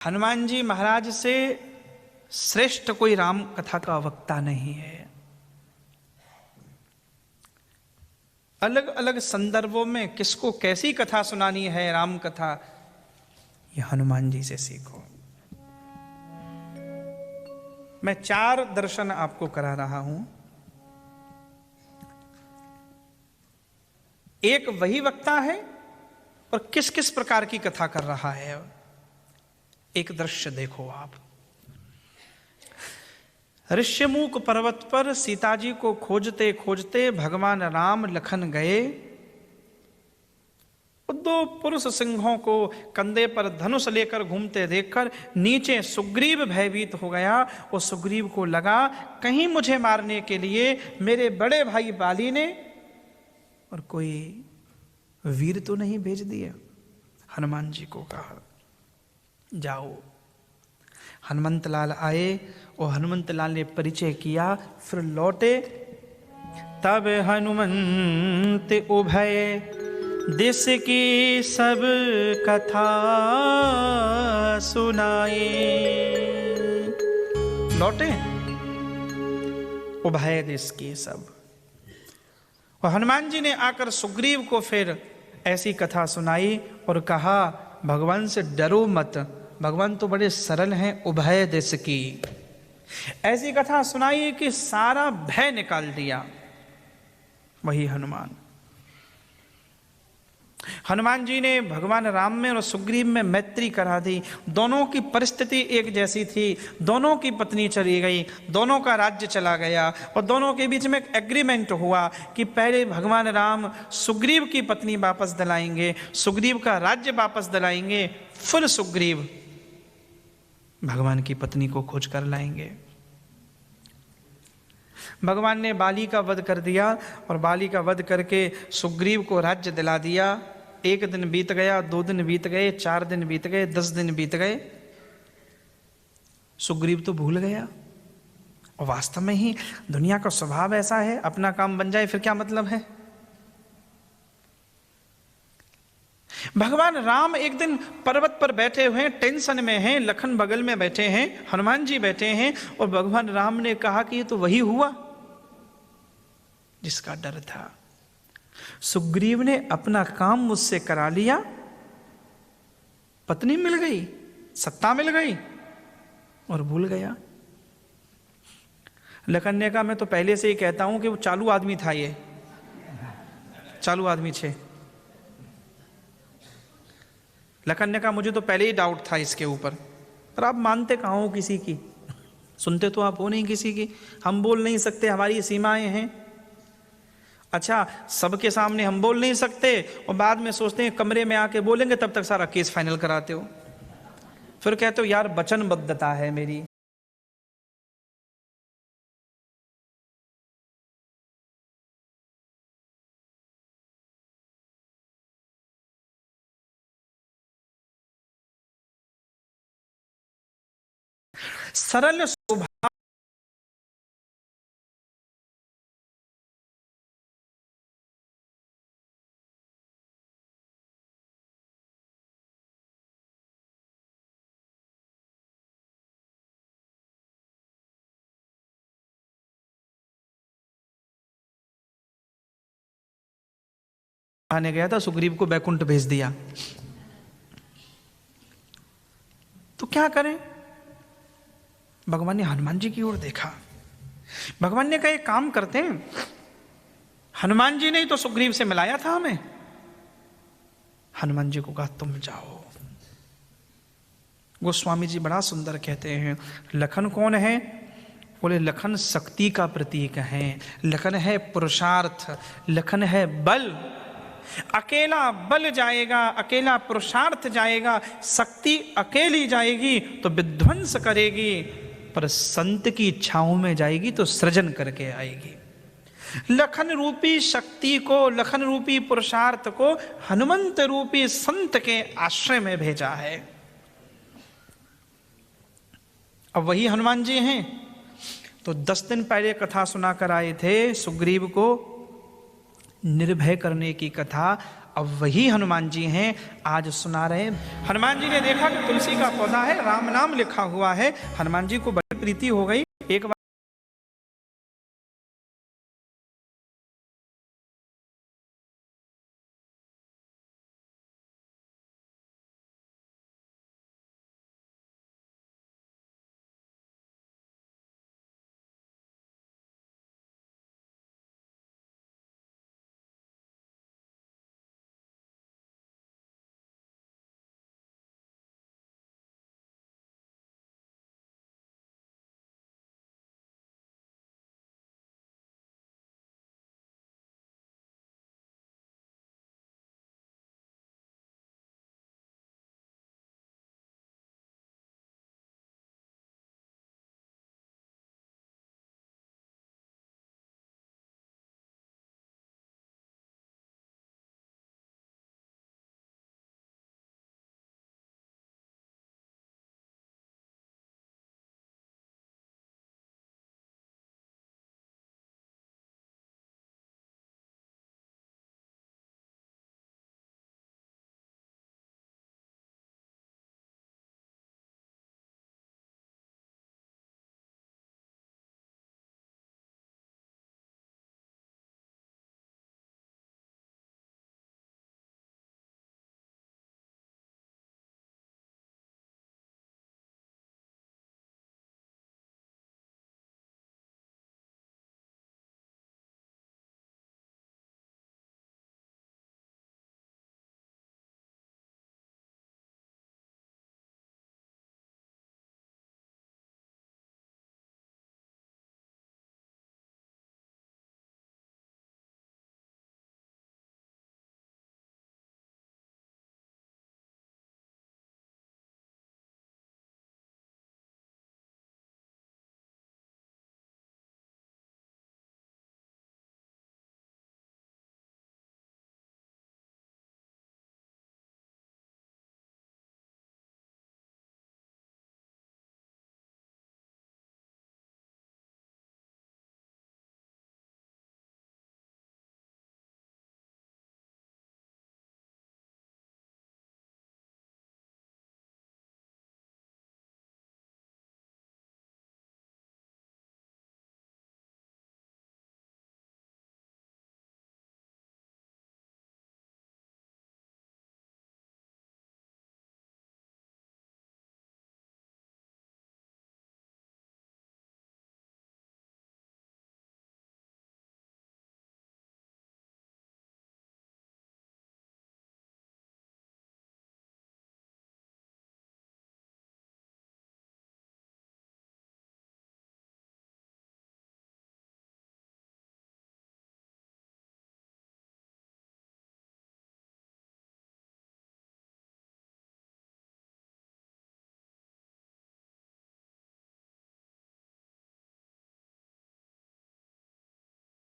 हनुमान जी महाराज से श्रेष्ठ कोई राम कथा का वक्ता नहीं है। अलग अलग संदर्भों में किसको कैसी कथा सुनानी है, राम कथा, ये हनुमान जी से सीखो। मैं 4 दर्शन आपको करा रहा हूं। एक वही वक्ता है और किस किस प्रकार की कथा कर रहा है। एक दृश्य देखो आप। ऋष्यमुख पर्वत पर सीता जी को खोजते खोजते भगवान राम लखन गए। 2 पुरुष सिंहों को कंधे पर धनुष लेकर घूमते देखकर नीचे सुग्रीव भयभीत हो गया और सुग्रीव को लगा कहीं मुझे मारने के लिए मेरे बड़े भाई बाली ने और कोई वीर तो नहीं भेज दिया। हनुमान जी को कहा जाओ। हनुमंत लाल आए और हनुमंत लाल ने परिचय किया, फिर लौटे। तब हनुमंत उभय देश की सब कथा सुनाए। लौटे उभय देश की सब। और हनुमान जी ने आकर सुग्रीव को फिर ऐसी कथा सुनाई और कहा भगवान से डरो मत, भगवान तो बड़े सरल हैं। उभय देश की ऐसी कथा सुनाई कि सारा भय निकाल दिया। वही हनुमान जी ने भगवान राम में और सुग्रीव में मैत्री करा दी। दोनों की परिस्थिति एक जैसी थी, दोनों की पत्नी चली गई, दोनों का राज्य चला गया और दोनों के बीच में एक एग्रीमेंट हुआ कि पहले भगवान राम सुग्रीव की पत्नी वापस दिलाएंगे, सुग्रीव का राज्य वापस दिलाएंगे, फिर सुग्रीव भगवान की पत्नी को खोज कर लाएंगे। भगवान ने बाली का वध कर दिया और बाली का वध करके सुग्रीव को राज्य दिला दिया। 1 दिन बीत गया, 2 दिन बीत गए, 4 दिन बीत गए, 10 दिन बीत गए। सुग्रीव तो भूल गया। और वास्तव में ही दुनिया का स्वभाव ऐसा है, अपना काम बन जाए फिर क्या मतलब है। भगवान राम एक दिन पर्वत पर बैठे हुए हैं, टेंशन में हैं, लखन बगल में बैठे हैं, हनुमान जी बैठे हैं और भगवान राम ने कहा कि ये तो वही हुआ जिसका डर था। सुग्रीव ने अपना काम मुझसे करा लिया, पत्नी मिल गई, सत्ता मिल गई और भूल गया। लखन ने कहा मैं तो पहले से ही कहता हूं कि वो चालू आदमी था, ये चालू आदमी छे। लखन ने कहा मुझे तो पहले ही डाउट था इसके ऊपर। पर आप मानते कहाँ हो किसी की, सुनते तो आप हो नहीं किसी की। हम बोल नहीं सकते, हमारी सीमाएं हैं। अच्छा, सबके सामने हम बोल नहीं सकते और बाद में सोचते हैं कमरे में आके बोलेंगे, तब तक सारा केस फाइनल कराते हो। फिर कहते हो यार वचनबद्धता है मेरी। सरल स्वभाव आने गया था, सुग्रीव को बैकुंठ भेज दिया। तो क्या करें। भगवान ने हनुमान जी की ओर देखा। भगवान ने कहा एक काम करते हैं, हनुमान जी ने ही तो सुग्रीव से मिलाया था हमें। हनुमान जी को कहा तुम जाओ। गोस्वामी जी बड़ा सुंदर कहते हैं, लखन कौन है? बोले लखन शक्ति का प्रतीक है, लखन है पुरुषार्थ, लखन है बल। अकेला बल जाएगा, अकेला पुरुषार्थ जाएगा, शक्ति अकेली जाएगी तो विध्वंस करेगी, पर संत की इच्छाओं में जाएगी तो सृजन करके आएगी। लखन रूपी शक्ति को, लखन रूपी पुरुषार्थ को हनुमंत रूपी संत के आश्रय में भेजा है। अब वही हनुमान जी हैं। तो 10 दिन पहले कथा सुनाकर आए थे सुग्रीव को निर्भय करने की कथा। अब वही हनुमान जी हैं आज सुना रहे। हनुमान जी ने देखा कि तुलसी का पौधा है, राम नाम लिखा हुआ है। हनुमान जी को बड़ी प्रीति हो गई। एक बार